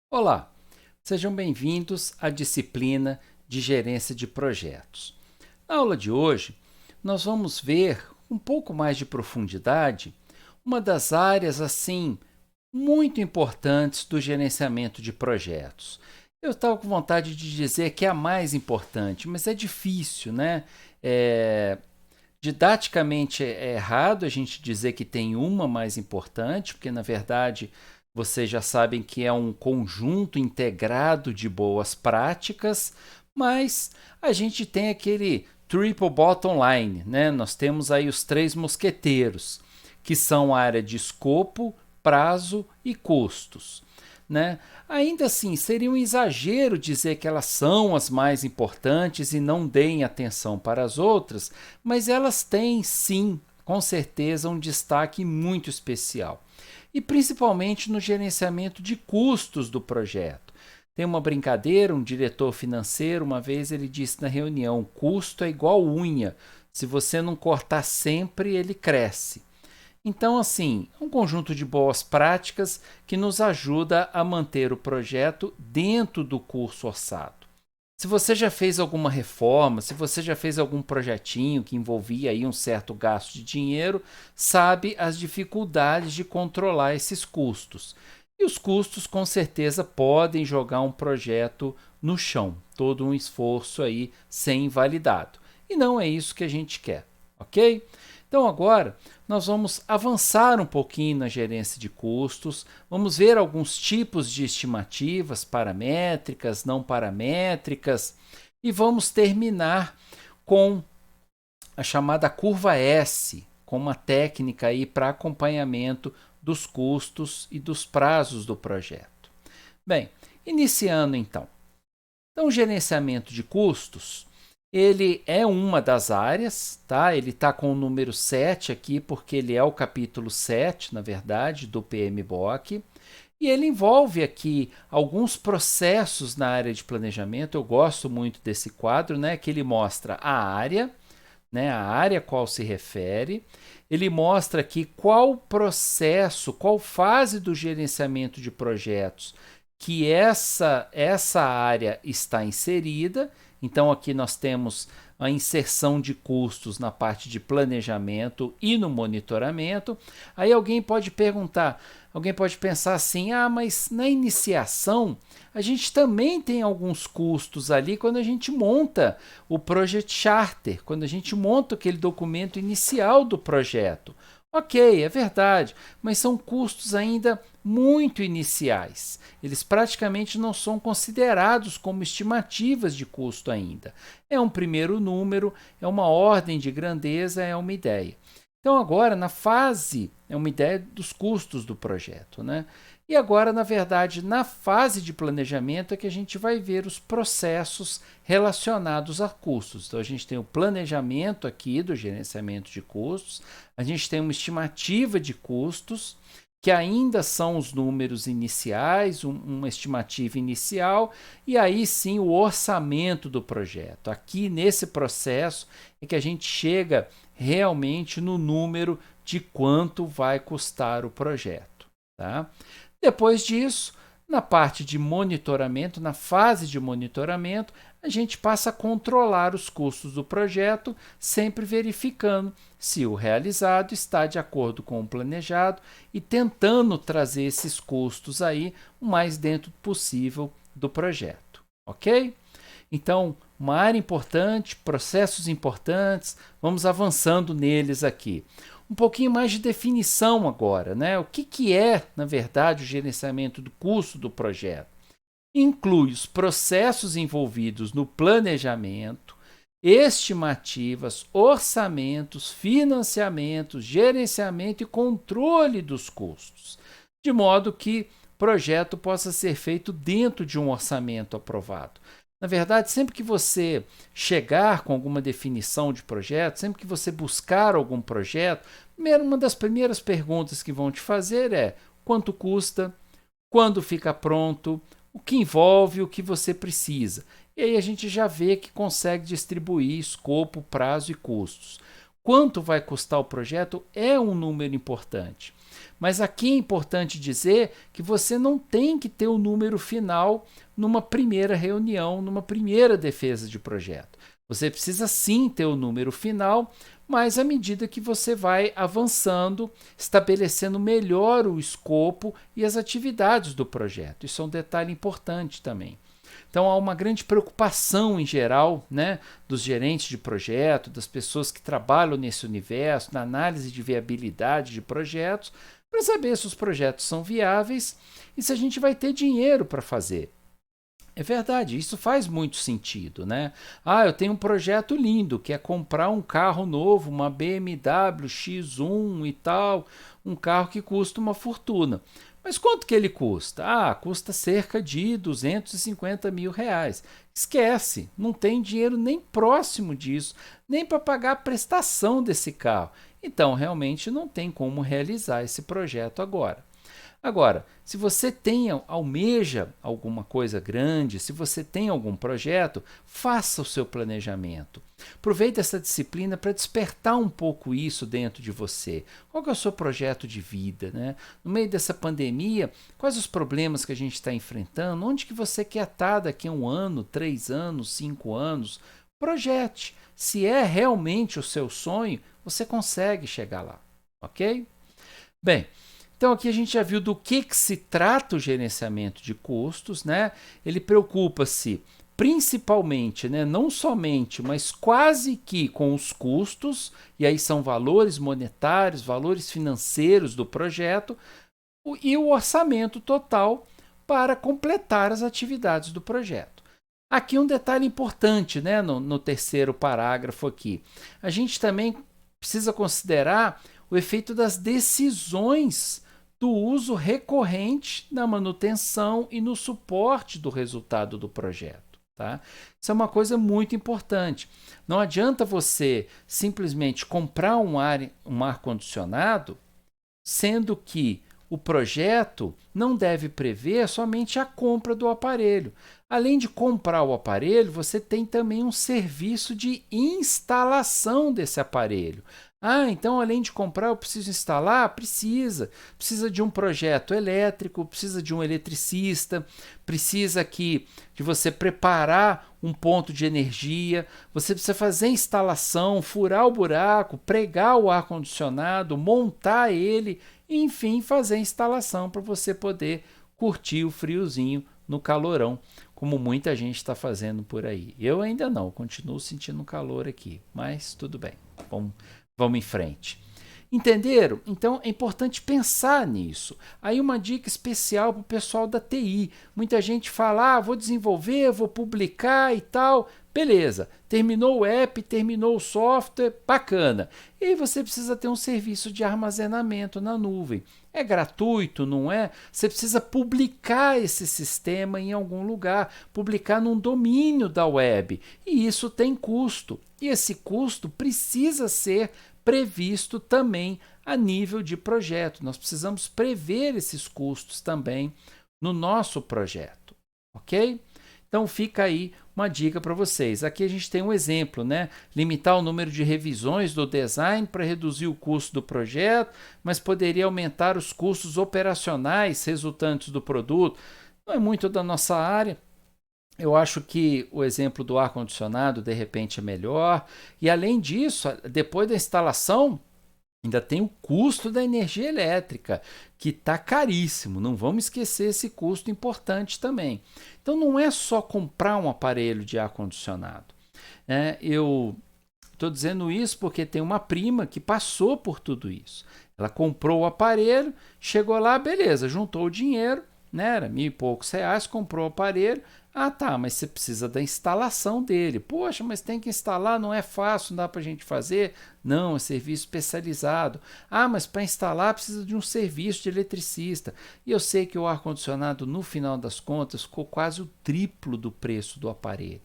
Olá, sejam bem-vindos à disciplina de Gerência de Projetos. Na aula de hoje, nós vamos ver um pouco mais de profundidade uma das áreas muito importantes do gerenciamento de projetos. Eu estava com vontade de dizer que é a mais importante, mas é difícil, né? Didaticamente é errado a gente dizer que tem uma mais importante, porque na verdade vocês já sabem que é um conjunto integrado de boas práticas, mas a gente tem aquele triple bottom line, né? Nós temos aí os três mosqueteiros, que são a área de escopo, prazo e custos. Né? Ainda assim, seria um exagero dizer que elas são as mais importantes e não deem atenção para as outras, mas elas têm sim, com certeza, um destaque muito especial. E principalmente no gerenciamento de custos do projeto. Tem uma brincadeira, um diretor financeiro, uma vez ele disse na reunião: custo é igual unha, se você não cortar sempre, ele cresce. Então, assim, é um conjunto de boas práticas que nos ajuda a manter o projeto dentro do curso orçado. Se você já fez alguma reforma, se você já fez algum projetinho que envolvia aí um certo gasto de dinheiro, sabe as dificuldades de controlar esses custos. E os custos, com certeza, podem jogar um projeto no chão, todo um esforço aí ser invalidado. E não é isso que a gente quer, ok? Então agora nós vamos avançar um pouquinho na gerência de custos, vamos ver alguns tipos de estimativas paramétricas, não paramétricas e vamos terminar com a chamada curva S, com uma técnica aí para acompanhamento dos custos e dos prazos do projeto. Bem, iniciando então. Então, o gerenciamento de custos ele é uma das áreas, tá? Ele está com o número 7 aqui, porque ele é o capítulo 7, na verdade, do PMBOK. E ele envolve aqui alguns processos na área de planejamento. Eu gosto muito desse quadro, né? Que ele mostra a área, né? A área a qual se refere. Ele mostra aqui qual processo, qual fase do gerenciamento de projetos que essa área está inserida. Então, aqui nós temos a inserção de custos na parte de planejamento e no monitoramento. Aí alguém pode perguntar, alguém pode pensar assim: ah, mas na iniciação a gente também tem alguns custos ali quando a gente monta o Project Charter, quando a gente monta aquele documento inicial do projeto. Ok, é verdade, mas são custos ainda muito iniciais. Eles praticamente não são considerados como estimativas de custo ainda. É um primeiro número, é uma ordem de grandeza, é uma ideia. Então, agora, na fase, é uma ideia dos custos do projeto, né? E agora, na verdade, na fase de planejamento é que a gente vai ver os processos relacionados a custos. Então, a gente tem o planejamento aqui do gerenciamento de custos, a gente tem uma estimativa de custos, que ainda são os números iniciais, uma estimativa inicial, e aí sim o orçamento do projeto. Aqui nesse processo é que a gente chega realmente no número de quanto vai custar o projeto. Tá? Depois disso, na parte de monitoramento, na fase de monitoramento, a gente passa a controlar os custos do projeto, sempre verificando se o realizado está de acordo com o planejado e tentando trazer esses custos aí o mais dentro possível do projeto, ok? Então, uma área importante, processos importantes, vamos avançando neles aqui. Um pouquinho mais de definição agora, né? O que é, na verdade, o gerenciamento do custo do projeto? Inclui os processos envolvidos no planejamento, estimativas, orçamentos, financiamentos, gerenciamento e controle dos custos, de modo que o projeto possa ser feito dentro de um orçamento aprovado. Na verdade, sempre que você chegar com alguma definição de projeto, sempre que você buscar algum projeto, uma das primeiras perguntas que vão te fazer é: quanto custa, quando fica pronto, o que envolve, o que você precisa. E aí a gente já vê que consegue distribuir escopo, prazo e custos. quanto vai custar o projeto é um número importante. Mas aqui é importante dizer que você não tem que ter o número final numa primeira reunião, numa primeira defesa de projeto. Você precisa sim ter o número final, mas à medida que você vai avançando, estabelecendo melhor o escopo e as atividades do projeto. Isso é um detalhe importante também. Então há uma grande preocupação em geral, né, dos gerentes de projeto, das pessoas que trabalham nesse universo, na análise de viabilidade de projetos, para saber se os projetos são viáveis e se a gente vai ter dinheiro para fazer. É verdade, isso faz muito sentido, né? Ah, eu tenho um projeto lindo, que é comprar um carro novo, uma BMW X1 e tal, um carro que custa uma fortuna. Mas quanto que ele custa? Ah, custa cerca de 250 mil reais. Esquece, não tem dinheiro nem próximo disso, nem para pagar a prestação desse carro. Então, realmente não tem como realizar esse projeto agora. Agora, se você almeja alguma coisa grande, se você tem algum projeto, faça o seu planejamento. Aproveite essa disciplina para despertar um pouco isso dentro de você. Qual é o seu projeto de vida, né? No meio dessa pandemia, quais os problemas que a gente está enfrentando? Onde que você quer estar daqui a 1 ano, 3 anos, 5 anos? Projete. Se é realmente o seu sonho, você consegue chegar lá, ok? Bem, então aqui a gente já viu do que se trata o gerenciamento de custos, né? Ele preocupa-se principalmente, né, não somente, mas quase que com os custos, e aí são valores monetários, valores financeiros do projeto, e o orçamento total para completar as atividades do projeto. Aqui um detalhe importante, né, no terceiro parágrafo aqui. A gente também precisa considerar o efeito das decisões do uso recorrente na manutenção e no suporte do resultado do projeto. Tá? Isso é uma coisa muito importante. Não adianta você simplesmente comprar um ar-condicionado, sendo que o projeto não deve prever somente a compra do aparelho. Além de comprar o aparelho, você tem também um serviço de instalação desse aparelho. Ah, então além de comprar, eu preciso instalar? Precisa. Precisa de um projeto elétrico, precisa de um eletricista, precisa aqui de você preparar um ponto de energia, você precisa fazer a instalação, furar o buraco, pregar o ar-condicionado, montar ele, enfim, fazer a instalação para você poder curtir o friozinho no calorão, como muita gente está fazendo por aí. Eu ainda não, continuo sentindo calor aqui, mas tudo bem, vamos em frente. Entenderam? Então é importante pensar nisso. Aí uma dica especial para o pessoal da TI. Muita gente fala, vou desenvolver, vou publicar e tal. Beleza, terminou o app, terminou o software, bacana. E aí você precisa ter um serviço de armazenamento na nuvem. É gratuito, não é? Você precisa publicar esse sistema em algum lugar, publicar num domínio da web. E isso tem custo. E esse custo precisa ser previsto também a nível de projeto. Nós precisamos prever esses custos também no nosso projeto, ok? Então fica aí uma dica para vocês. Aqui a gente tem um exemplo, né? Limitar o número de revisões do design para reduzir o custo do projeto, mas poderia aumentar os custos operacionais resultantes do produto. Não é muito da nossa área. Eu acho que o exemplo do ar-condicionado, de repente, é melhor. E, além disso, depois da instalação, ainda tem o custo da energia elétrica, que está caríssimo. Não vamos esquecer esse custo importante também. Então, não é só comprar um aparelho de ar-condicionado. Eu estou dizendo isso porque tem uma prima que passou por tudo isso. Ela comprou o aparelho, chegou lá, beleza, juntou o dinheiro, né, era R$1.000 e poucos, comprou o aparelho. Ah, tá, mas você precisa da instalação dele. Poxa, mas tem que instalar, não é fácil, não dá para a gente fazer? Não, é serviço especializado. Ah, mas para instalar precisa de um serviço de eletricista. E eu sei que o ar-condicionado, no final das contas, ficou quase o triplo do preço do aparelho.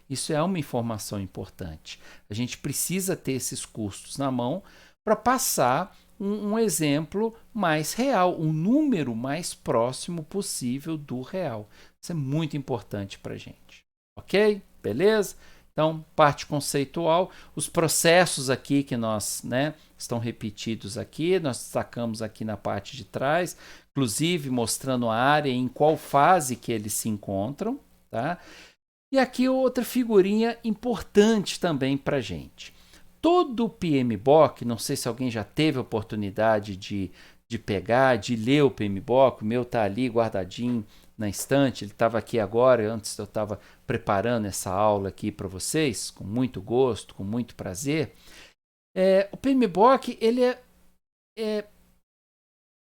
Isso é uma informação importante. A gente precisa ter esses custos na mão para passar um exemplo mais real, um número mais próximo possível do real. Isso é muito importante para a gente. Ok? Beleza? Então, parte conceitual, os processos aqui que nós, estão repetidos aqui, nós destacamos aqui na parte de trás, inclusive mostrando a área em qual fase que eles se encontram, tá? E aqui outra figurinha importante também para a gente. Todo o PMBOK, não sei se alguém já teve a oportunidade de pegar, de ler o PMBOK, o meu está ali guardadinho na estante, ele estava aqui agora, antes eu estava preparando essa aula aqui para vocês, com muito gosto, com muito prazer. O PMBOK ele é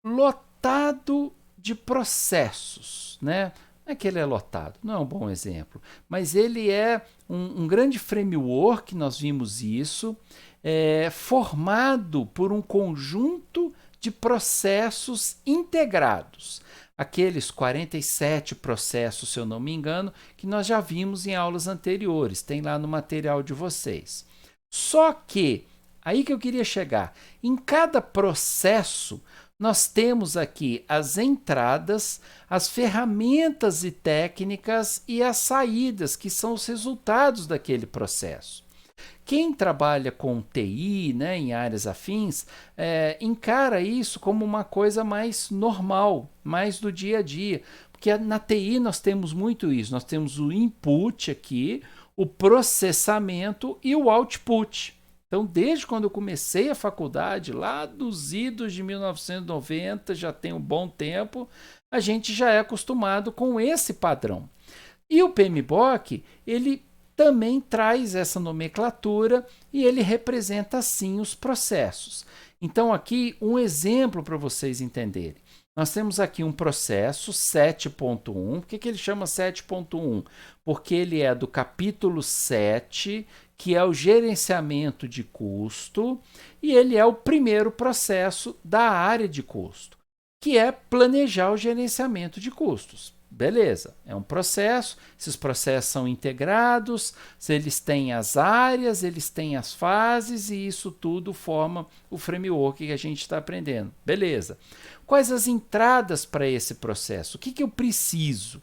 lotado de processos, né? Não é que ele é lotado, não é um bom exemplo, mas ele é um grande framework, nós vimos isso, formado por um conjunto de processos integrados. Aqueles 47 processos, se eu não me engano, que nós já vimos em aulas anteriores, tem lá no material de vocês. Só que, aí que eu queria chegar, em cada processo, nós temos aqui as entradas, as ferramentas e técnicas e as saídas, que são os resultados daquele processo. Quem trabalha com TI, em áreas afins, encara isso como uma coisa mais normal, mais do dia a dia. Porque na TI nós temos muito isso. Nós temos o input aqui, o processamento e o output. Então, desde quando eu comecei a faculdade, lá dos idos de 1990, já tem um bom tempo, a gente já é acostumado com esse padrão. E o PMBOK, ele também traz essa nomenclatura e ele representa, sim, os processos. Então, aqui, um exemplo para vocês entenderem. Nós temos aqui um processo 7.1. Por que ele chama 7.1? Porque ele é do capítulo 7, que é o gerenciamento de custo, e ele é o primeiro processo da área de custo, que é planejar o gerenciamento de custos. Beleza, é um processo, esses processos são integrados, eles têm as áreas, eles têm as fases e isso tudo forma o framework que a gente está aprendendo. Beleza. Quais as entradas para esse processo? O que eu preciso?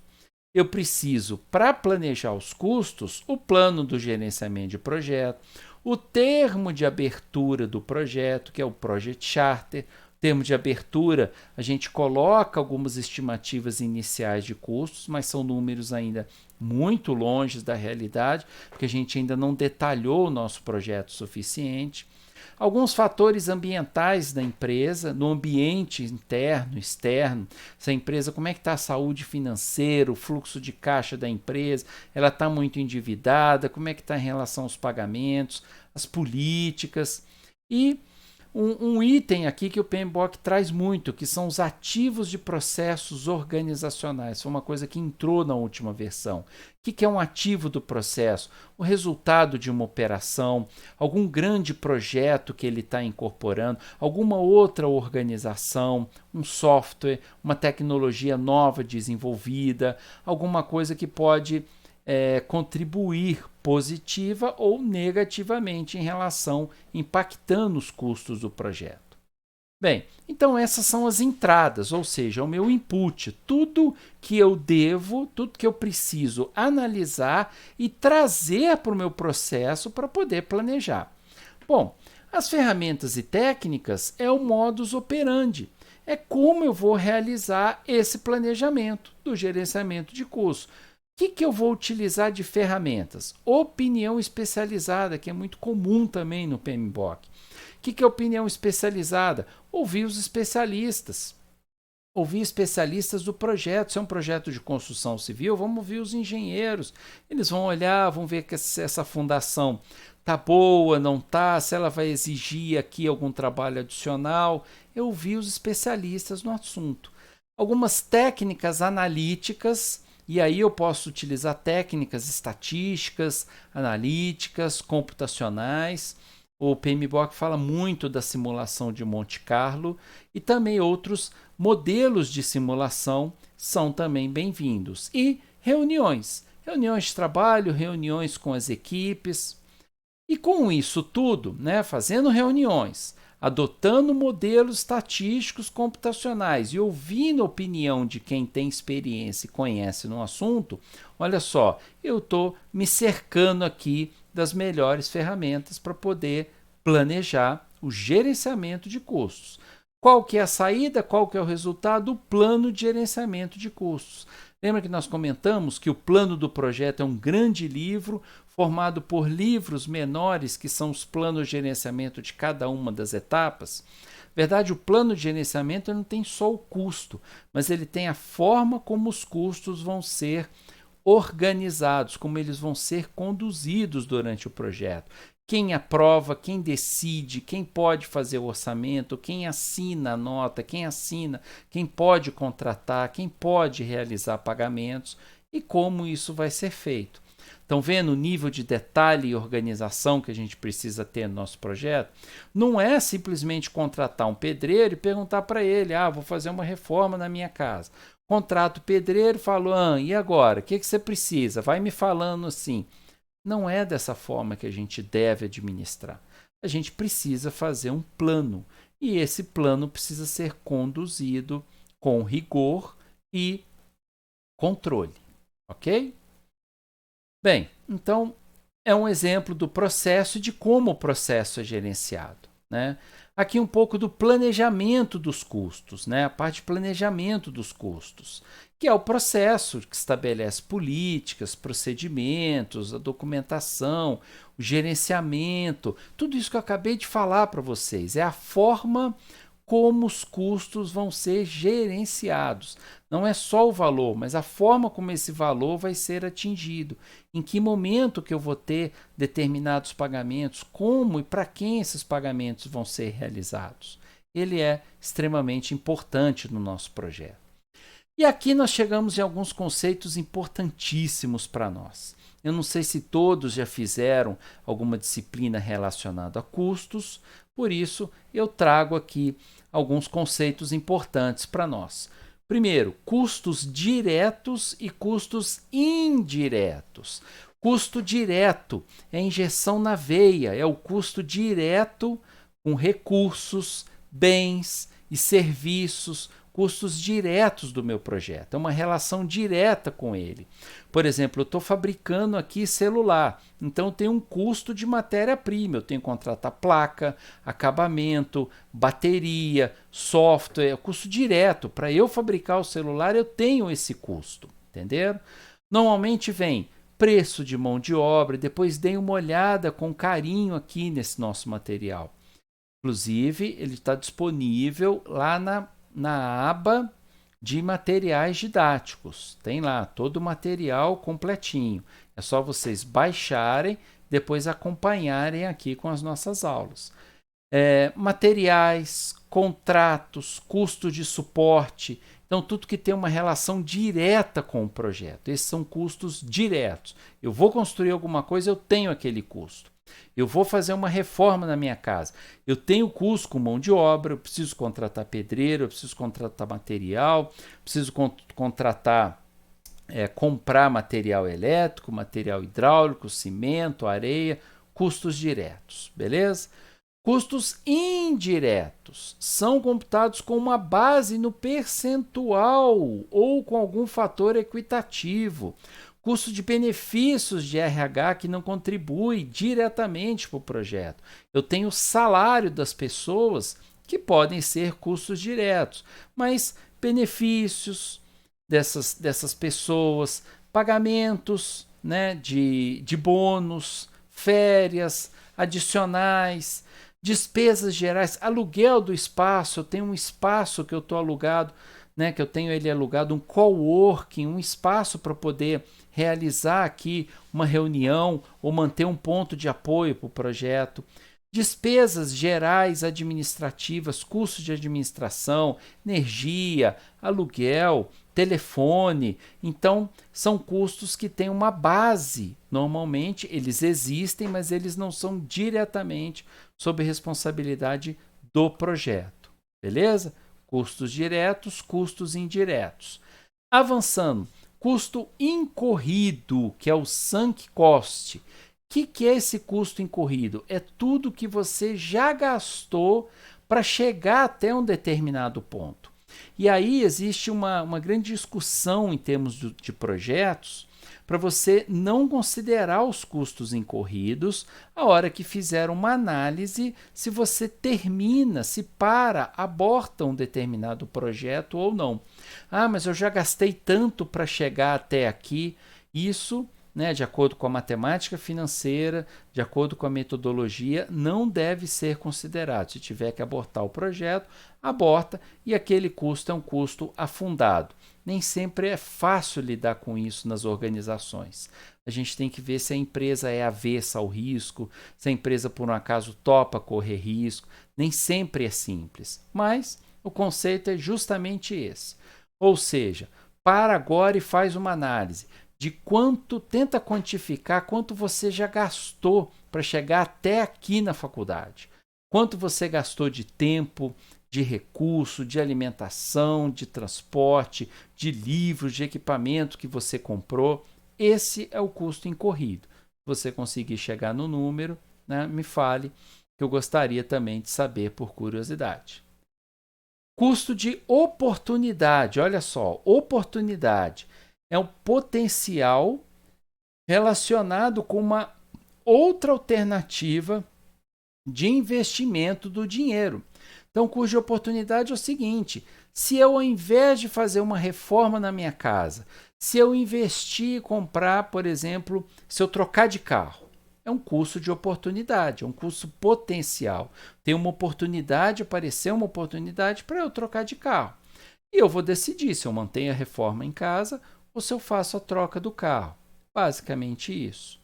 Eu preciso, para planejar os custos, o plano do gerenciamento de projeto, o termo de abertura do projeto, que é o Project Charter. Termo de abertura, a gente coloca algumas estimativas iniciais de custos, mas são números ainda muito longe da realidade, porque a gente ainda não detalhou o nosso projeto o suficiente. Alguns fatores ambientais da empresa, no ambiente interno, externo, essa empresa, como é que está a saúde financeira, o fluxo de caixa da empresa, ela está muito endividada, como é que está em relação aos pagamentos, as políticas. E um item aqui que o PMBOK traz muito, que são os ativos de processos organizacionais. Foi uma coisa que entrou na última versão. O que é um ativo do processo? O resultado de uma operação, algum grande projeto que ele está incorporando, alguma outra organização, um software, uma tecnologia nova desenvolvida, alguma coisa que pode contribuir positiva ou negativamente em relação, impactando os custos do projeto. Bem, então essas são as entradas, ou seja, o meu input, tudo que eu devo, tudo que eu preciso analisar e trazer para o meu processo para poder planejar. Bom, as ferramentas e técnicas é o modus operandi, é como eu vou realizar esse planejamento do gerenciamento de custos. O que eu vou utilizar de ferramentas? Opinião especializada, que é muito comum também no PMBOK. O que é opinião especializada? Ouvir os especialistas. Ouvir especialistas do projeto. Se é um projeto de construção civil, vamos ouvir os engenheiros. Eles vão olhar, vão ver que essa fundação está boa, não está, se ela vai exigir aqui algum trabalho adicional. Eu ouvi os especialistas no assunto. Algumas técnicas analíticas. E aí eu posso utilizar técnicas estatísticas, analíticas, computacionais. O PMBOK fala muito da simulação de Monte Carlo e também outros modelos de simulação são também bem-vindos. E reuniões de trabalho, reuniões com as equipes. E com isso tudo, fazendo reuniões, adotando modelos estatísticos computacionais e ouvindo a opinião de quem tem experiência e conhece no assunto, olha só, eu estou me cercando aqui das melhores ferramentas para poder planejar o gerenciamento de custos. Qual que é a saída? Qual que é o resultado? O plano de gerenciamento de custos. Lembra que nós comentamos que o plano do projeto é um grande livro formado por livros menores, que são os planos de gerenciamento de cada uma das etapas? Na verdade, o plano de gerenciamento não tem só o custo, mas ele tem a forma como os custos vão ser organizados, como eles vão ser conduzidos durante o projeto. Quem aprova, quem decide, quem pode fazer o orçamento, quem assina a nota, quem pode contratar, quem pode realizar pagamentos e como isso vai ser feito. Estão vendo o nível de detalhe e organização que a gente precisa ter no nosso projeto? Não é simplesmente contratar um pedreiro e perguntar para ele, vou fazer uma reforma na minha casa. Contrato o pedreiro, falo, e agora? O que você precisa? Vai me falando assim. Não é dessa forma que a gente deve administrar. A gente precisa fazer um plano e esse plano precisa ser conduzido com rigor e controle, ok? Bem, então é um exemplo do processo e de como o processo é gerenciado, né? Aqui um pouco do planejamento dos custos, né? A parte de planejamento dos custos, que é o processo que estabelece políticas, procedimentos, a documentação, o gerenciamento, tudo isso que eu acabei de falar para vocês. É a forma como os custos vão ser gerenciados. Não é só o valor, mas a forma como esse valor vai ser atingido. Em que momento que eu vou ter determinados pagamentos, como e para quem esses pagamentos vão ser realizados. Ele é extremamente importante no nosso projeto. E aqui nós chegamos em alguns conceitos importantíssimos para nós. Eu não sei se todos já fizeram alguma disciplina relacionada a custos, por isso eu trago aqui alguns conceitos importantes para nós. Primeiro, custos diretos e custos indiretos. Custo direto é injeção na veia, é o custo direto com recursos, bens e serviços, custos diretos do meu projeto, é uma relação direta com ele. Por exemplo, eu estou fabricando aqui celular, então tem um custo de matéria-prima, eu tenho que contratar placa, acabamento, bateria, software, custo direto. Para eu fabricar o celular, eu tenho esse custo, entenderam? Normalmente vem preço de mão de obra, depois dêem uma olhada com carinho aqui nesse nosso material. Inclusive, ele está disponível lá na aba de materiais didáticos. Tem lá todo o material completinho. É só vocês baixarem, depois acompanharem aqui com as nossas aulas. Materiais, contratos, custo de suporte. Então, tudo que tem uma relação direta com o projeto. Esses são custos diretos. Eu vou construir alguma coisa, eu tenho aquele custo. Eu vou fazer uma reforma na minha casa. Eu tenho custo com mão de obra, eu preciso contratar pedreiro, eu preciso contratar material, preciso comprar material elétrico, material hidráulico, cimento, areia, custos diretos, beleza? Custos indiretos são computados com uma base no percentual ou com algum fator equitativo. Custo de benefícios de RH que não contribui diretamente para o projeto. Eu tenho o salário das pessoas que podem ser custos diretos, mas benefícios dessas pessoas, pagamentos, né, de bônus, férias, adicionais, despesas gerais, aluguel do espaço. Eu tenho um espaço que eu estou alugado, né, que eu tenho ele alugado, um coworking, um espaço para poder realizar aqui uma reunião ou manter um ponto de apoio para o projeto. Despesas gerais administrativas, custos de administração, energia, aluguel, telefone. Então, são custos que têm uma base. Normalmente, eles existem, mas eles não são diretamente sob responsabilidade do projeto. Beleza? Custos diretos, custos indiretos. Avançando, custo incorrido, que é o sunk cost. O que é esse custo incorrido? É tudo que você já gastou para chegar até um determinado ponto. E aí existe uma grande discussão em termos de projetos para você não considerar os custos incorridos a hora que fizer uma análise se você termina, se para, aborta um determinado projeto ou não. Ah, mas eu já gastei tanto para chegar até aqui. Isso, né, de acordo com a matemática financeira, de acordo com a metodologia, não deve ser considerado. Se tiver que abortar o projeto, aborta, e aquele custo é um custo afundado. Nem sempre é fácil lidar com isso nas organizações. A gente tem que ver se a empresa é avessa ao risco, se a empresa por um acaso topa correr risco. Nem sempre é simples, mas o conceito é justamente esse. Ou seja, para agora e faz uma análise de quanto, tenta quantificar quanto você já gastou para chegar até aqui na faculdade. Quanto você gastou de tempo, de recurso, de alimentação, de transporte, de livros, de equipamento que você comprou. Esse é o custo incorrido. Se você conseguir chegar no número, né, me fale, que eu gostaria também de saber por curiosidade. Custo de oportunidade, olha só, oportunidade é um potencial relacionado com uma outra alternativa de investimento do dinheiro. Então, custo de oportunidade é o seguinte: se eu, ao invés de fazer uma reforma na minha casa, se eu investir e comprar, por exemplo, se eu trocar de carro, é um custo de oportunidade, é um custo potencial. Tem uma oportunidade, apareceu uma oportunidade para eu trocar de carro. E eu vou decidir se eu mantenho a reforma em casa ou se eu faço a troca do carro. Basicamente isso.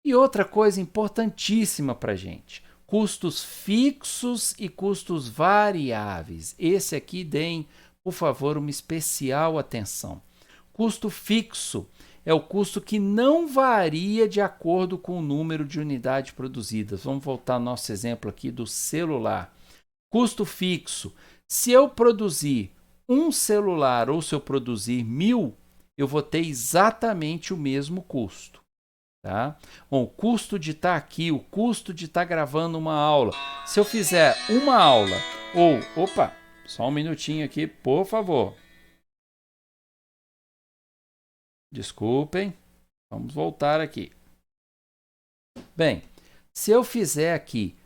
E outra coisa importantíssima para a gente: custos fixos e custos variáveis. Esse aqui deem, por favor, uma especial atenção. Custo fixo é o custo que não varia de acordo com o número de unidades produzidas. Vamos voltar ao nosso exemplo aqui do celular. Custo fixo: se eu produzir um celular ou se eu produzir 1000, eu vou ter exatamente o mesmo custo. Tá? Bom, o custo de estar aqui, o custo de estar gravando uma aula. Se eu fizer uma aula ou... Opa, só um minutinho aqui, por favor. Desculpem, vamos voltar aqui. Bem, se eu fizer aqui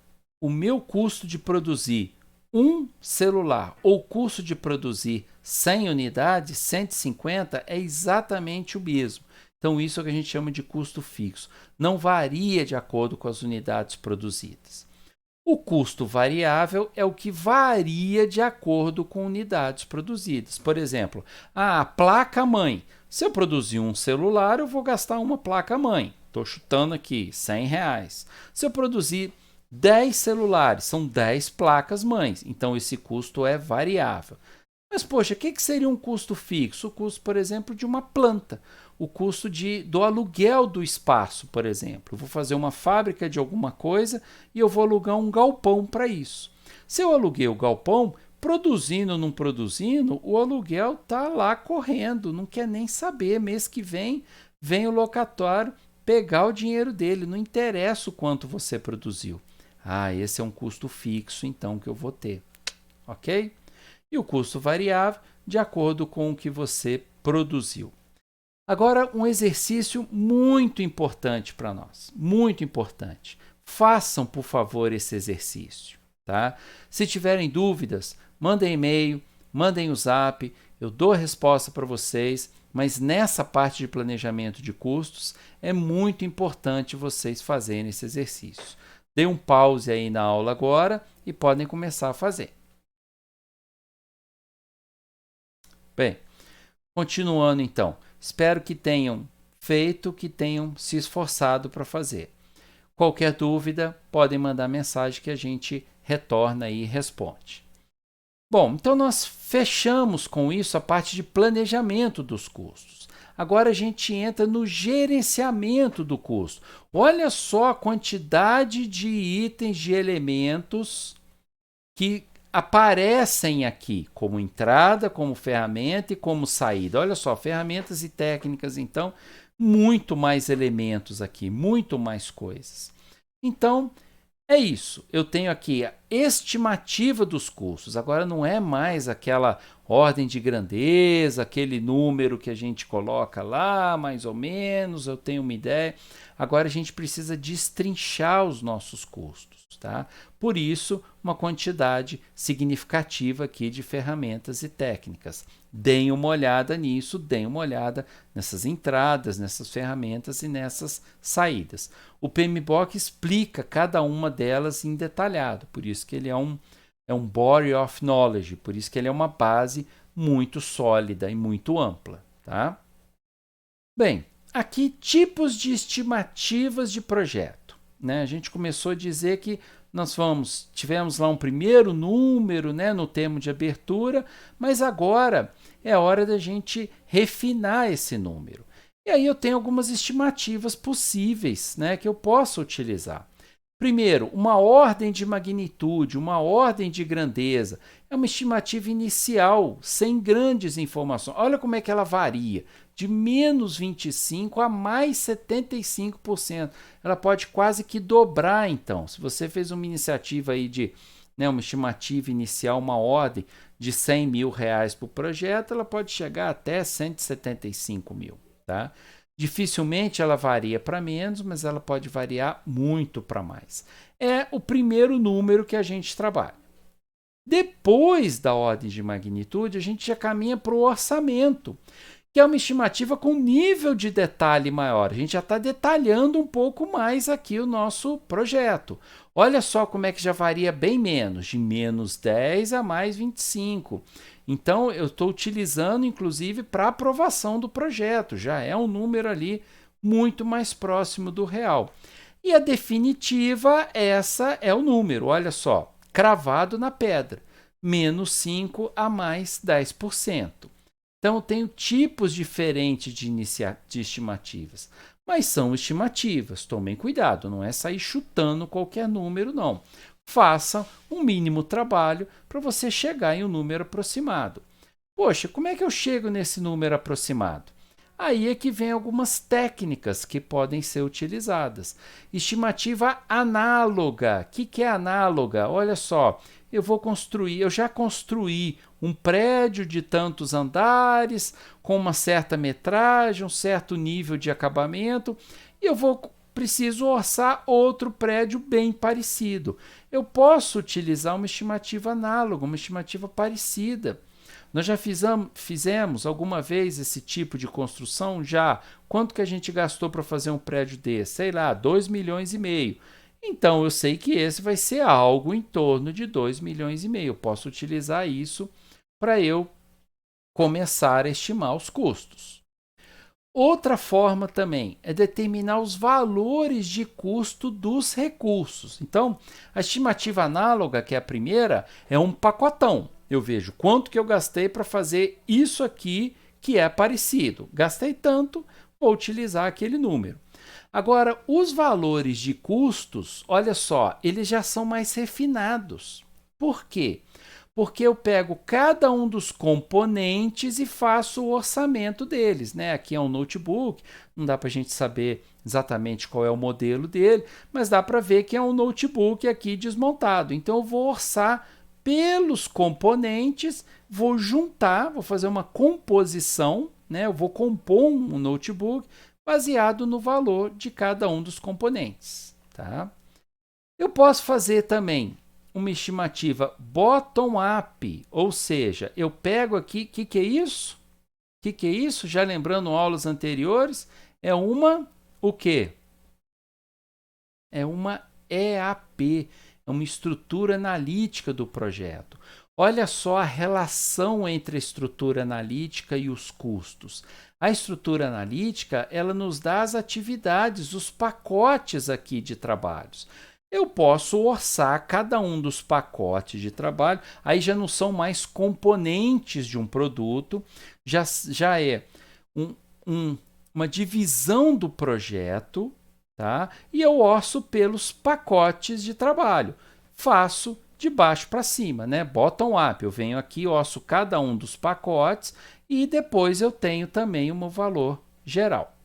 o meu custo de produzir um celular ou custo de produzir 100 unidades, 150, é exatamente o mesmo. Então, isso é o que a gente chama de custo fixo. Não varia de acordo com as unidades produzidas. O custo variável é o que varia de acordo com unidades produzidas. Por exemplo, a placa-mãe. Se eu produzir um celular, eu vou gastar uma placa-mãe. Estou chutando aqui, R$100. Se eu produzir 10 celulares, são 10 placas-mães. Então, esse custo é variável. Mas, poxa, o que seria um custo fixo? O custo, por exemplo, de uma planta. O custo do aluguel do espaço, por exemplo. Eu vou fazer uma fábrica de alguma coisa e eu vou alugar um galpão para isso. Se eu aluguei o galpão, produzindo ou não produzindo, o aluguel está lá correndo, não quer nem saber. Mês que vem o locatário pegar o dinheiro dele, não interessa o quanto você produziu. Ah, esse é um custo fixo, então, que eu vou ter. Ok? E o custo variável, de acordo com o que você produziu. Agora, um exercício muito importante para nós, muito importante. Façam, por favor, esse exercício. Tá? Se tiverem dúvidas, mandem e-mail, mandem o zap, eu dou a resposta para vocês, mas nessa parte de planejamento de custos é muito importante vocês fazerem esse exercício. Dê um pause aí na aula agora e podem começar a fazer. Bem, continuando então, espero que tenham feito, que tenham se esforçado para fazer. Qualquer dúvida, podem mandar mensagem que a gente retorna e responde. Bom, então nós fechamos com isso a parte de planejamento dos custos. Agora a gente entra no gerenciamento do custo. Olha só a quantidade de itens, de elementos que aparecem aqui como entrada, como ferramenta e como saída. Olha só, ferramentas e técnicas, então, muito mais elementos aqui, muito mais coisas. Então, É isso, eu tenho aqui a estimativa dos custos. Agora não é mais aquela ordem de grandeza, aquele número que a gente coloca lá, mais ou menos, eu tenho uma ideia. Agora a gente precisa destrinchar os nossos custos, tá? Por isso, uma quantidade significativa aqui de ferramentas e técnicas. Deem uma olhada nisso, deem uma olhada nessas entradas, nessas ferramentas e nessas saídas. O PMBOK explica cada uma delas em detalhado, por isso que ele é um body of knowledge, por isso que ele é uma base muito sólida e muito ampla, tá? Bem, aqui tipos de estimativas de projeto, né? A gente começou a dizer que tivemos lá um primeiro número, né, no termo de abertura, mas agora é hora da gente refinar esse número. E aí eu tenho algumas estimativas possíveis, né, que eu posso utilizar. Primeiro, uma ordem de magnitude, uma ordem de grandeza. É uma estimativa inicial, sem grandes informações. Olha como é que ela varia, de menos 25% a mais 75%. Ela pode quase que dobrar, então. Se você fez uma iniciativa aí de, né, uma estimativa inicial, uma ordem de R$100 mil para o projeto, ela pode chegar até 175 mil. Tá? Dificilmente ela varia para menos, mas ela pode variar muito para mais. É o primeiro número que a gente trabalha. Depois da ordem de magnitude, a gente já caminha para o orçamento, que é uma estimativa com nível de detalhe maior. A gente já está detalhando um pouco mais aqui o nosso projeto. Olha só como é que já varia bem menos, de menos 10 a mais 25. Então, eu estou utilizando, inclusive, para aprovação do projeto. Já é um número ali muito mais próximo do real. E a definitiva, essa é o número, olha só, cravado na pedra, menos 5 a mais 10%. Então, eu tenho tipos diferentes de estimativas, mas são estimativas. Tomem cuidado, não é sair chutando qualquer número, não. Faça um mínimo trabalho para você chegar em um número aproximado. Poxa, como é que eu chego nesse número aproximado? Aí é que vem algumas técnicas que podem ser utilizadas. Estimativa análoga. O que é análoga? Olha só, eu já construí um prédio de tantos andares, com uma certa metragem, um certo nível de acabamento, e preciso orçar outro prédio bem parecido. Eu posso utilizar uma estimativa análoga, uma estimativa parecida. Nós já fizemos alguma vez esse tipo de construção? Já. Quanto que a gente gastou para fazer um prédio desse? Sei lá, 2,5 milhões. Então, eu sei que esse vai ser algo em torno de 2,5 milhões. Eu posso utilizar isso para eu começar a estimar os custos. Outra forma também é determinar os valores de custo dos recursos. Então, a estimativa análoga, que é a primeira, é um pacotão. Eu vejo quanto que eu gastei para fazer isso aqui que é parecido. Gastei tanto, vou utilizar aquele número. Agora, os valores de custos, olha só, eles já são mais refinados. Por quê? Porque eu pego cada um dos componentes e faço o orçamento deles, né? Aqui é um notebook, não dá para a gente saber exatamente qual é o modelo dele, mas dá para ver que é um notebook aqui desmontado. Então, eu vou orçar pelos componentes, vou juntar, vou fazer uma composição, né? Eu vou compor um notebook baseado no valor de cada um dos componentes, tá? Eu posso fazer também uma estimativa bottom-up, ou seja, eu pego aqui, o que é isso? O que é isso? Já lembrando aulas anteriores, é o quê? É uma EAP, é uma estrutura analítica do projeto. Olha só a relação entre a estrutura analítica e os custos. A estrutura analítica, ela nos dá as atividades, os pacotes aqui de trabalhos. Eu posso orçar cada um dos pacotes de trabalho, aí já não são mais componentes de um produto, já é uma divisão do projeto, tá? E eu orço pelos pacotes de trabalho. Faço de baixo para cima, né? Bottom up. Eu venho aqui, orço cada um dos pacotes e depois eu tenho também um valor geral.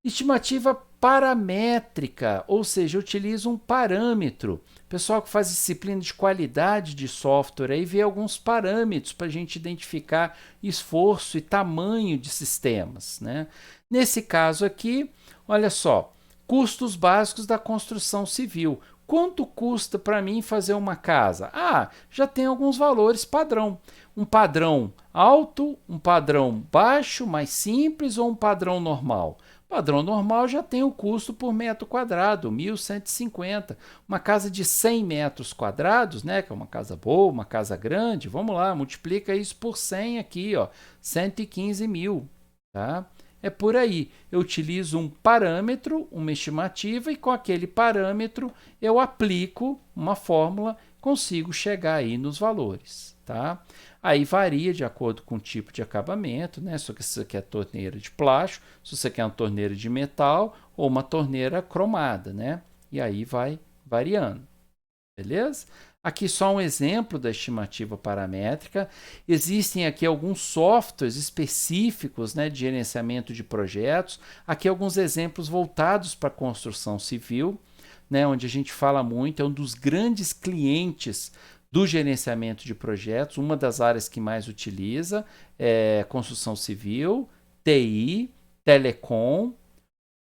Estimativa paramétrica, ou seja, utiliza um parâmetro. O pessoal que faz disciplina de qualidade de software aí vê alguns parâmetros para a gente identificar esforço e tamanho de sistemas, né? Nesse caso aqui, olha só, custos básicos da construção civil. Quanto custa para mim fazer uma casa? Ah, já tem alguns valores padrão. Um padrão alto, um padrão baixo, mais simples ou um padrão normal? Padrão normal já tem o custo por metro quadrado, 1.150. Uma casa de 100 metros quadrados, né, que é uma casa boa, uma casa grande, vamos lá, multiplica isso por 100 aqui, ó, 115 mil. Tá? É por aí. Eu utilizo um parâmetro, uma estimativa, e com aquele parâmetro eu aplico uma fórmula, consigo chegar aí nos valores. Tá? Aí varia de acordo com o tipo de acabamento, né? Se você quer torneira de plástico, se você quer uma torneira de metal ou uma torneira cromada, né? E aí vai variando. Beleza? Aqui só um exemplo da estimativa paramétrica. Existem aqui alguns softwares específicos, né, de gerenciamento de projetos. Aqui alguns exemplos voltados para a construção civil, né, onde a gente fala muito, é um dos grandes clientes do gerenciamento de projetos. Uma das áreas que mais utiliza é construção civil, TI, telecom,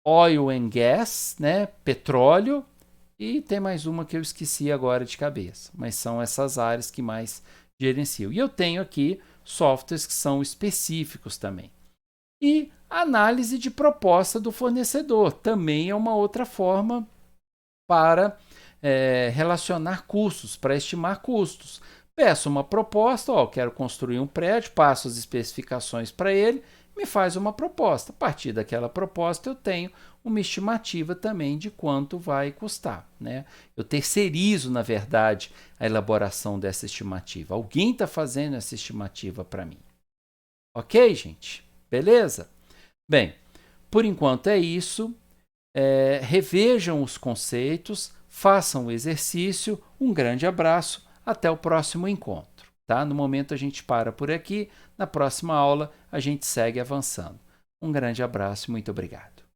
oil and gas, né, petróleo, e tem mais uma que eu esqueci agora de cabeça, mas são essas áreas que mais gerenciam. E eu tenho aqui softwares que são específicos também. E análise de proposta do fornecedor também é uma outra forma para relacionar custos, para estimar custos. Peço uma proposta, ó, quero construir um prédio, passo as especificações para ele, me faz uma proposta. A partir daquela proposta eu tenho uma estimativa também de quanto vai custar, né? Eu terceirizo, na verdade, a elaboração dessa estimativa. Alguém está fazendo essa estimativa para mim. Ok, gente? Beleza? Bem, por enquanto é isso. Revejam os conceitos, façam o exercício. Um grande abraço. Até o próximo encontro. Tá? No momento a gente para por aqui. Na próxima aula a gente segue avançando. Um grande abraço e muito obrigado.